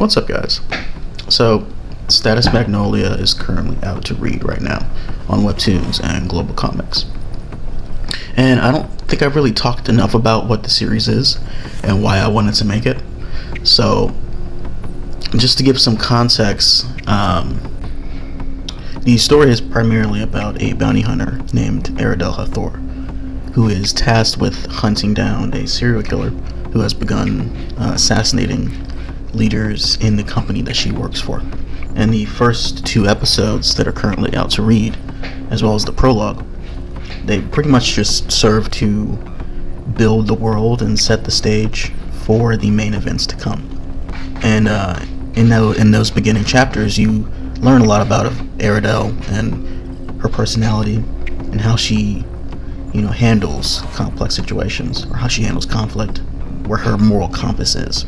What's up, guys? So, Status Magnolia is currently out to read right now on Webtoons and Global Comics. And I don't think I've really talked enough about what the series is and why I wanted to make it. So, just to give some context, the story is primarily about a bounty hunter named Aridel Hathor, who is tasked with hunting down a serial killer who has begun assassinating leaders in the company that she works for. And the first two episodes that are currently out to read, as well as the prologue, they pretty much just serve to build the world and set the stage for the main events to come. And in those beginning chapters, you learn a lot about Aridel and her personality and how she, handles complex situations, or how she handles conflict, where her moral compass is.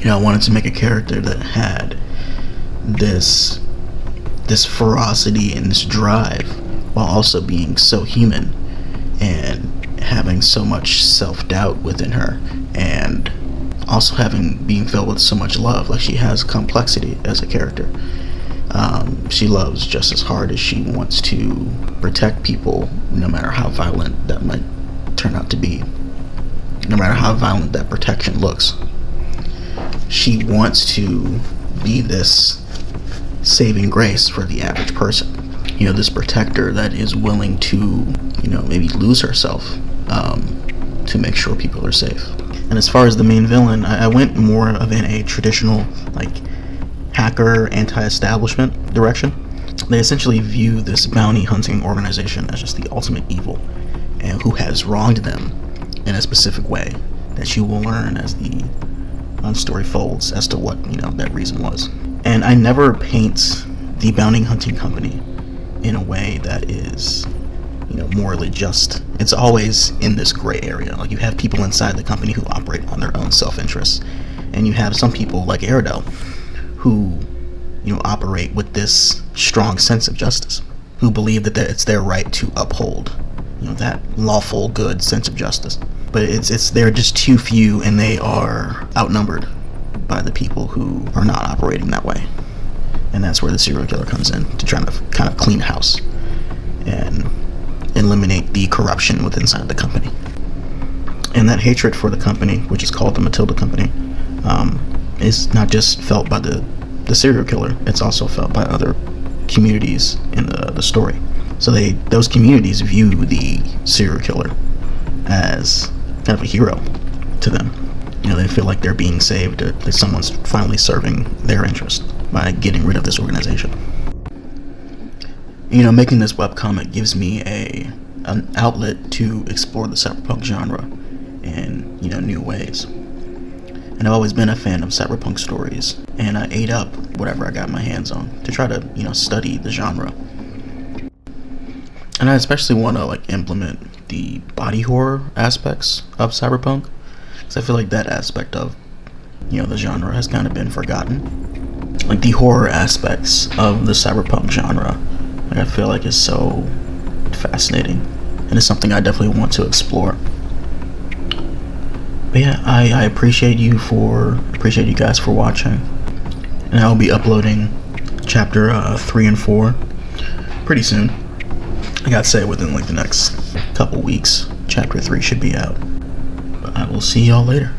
I wanted to make a character that had this ferocity and this drive, while also being so human and having so much self-doubt within her, and also being filled with so much love. Like, she has complexity as a character. She loves just as hard as she wants to protect people, no matter how violent that might turn out to be, no matter how violent that protection looks. She wants to be this saving grace for the average person. This protector that is willing to, maybe lose herself to make sure people are safe. And as far as the main villain, I went more of in a traditional, hacker, anti-establishment direction. They essentially view this bounty hunting organization as just the ultimate evil, and who has wronged them in a specific way that you will learn as the story folds as to what that reason was. And I never paint the bounty hunting company in a way that is morally just. It's always in this gray area. Like, you have people inside the company who operate on their own self-interest, and you have some people like Aridel who operate with this strong sense of justice, who believe that it's their right to uphold that lawful good sense of justice. But they're just too few, and they are outnumbered by the people who are not operating that way. And that's where the serial killer comes in, to try to kind of clean house and eliminate the corruption within inside the company. And that hatred for the company, which is called the Matilda Company, is not just felt by the serial killer, it's also felt by other communities in the story. So those communities view the serial killer as kind of a hero to them. They feel like they're being saved, or like someone's finally serving their interest by getting rid of this organization. Making this webcomic gives me an outlet to explore the cyberpunk genre in new ways. And I've always been a fan of cyberpunk stories, and I ate up whatever I got my hands on to try to study the genre. And I especially want to implement the body horror aspects of cyberpunk, because I feel like that aspect of the genre has kind of been forgotten. Like, the horror aspects of the cyberpunk genre, I feel like is so fascinating, and it's something I definitely want to explore. But yeah, I appreciate you guys for watching, and I'll be uploading chapter 3 and 4 pretty soon. I gotta say, within the next couple weeks, chapter 3 should be out. But I will see y'all later.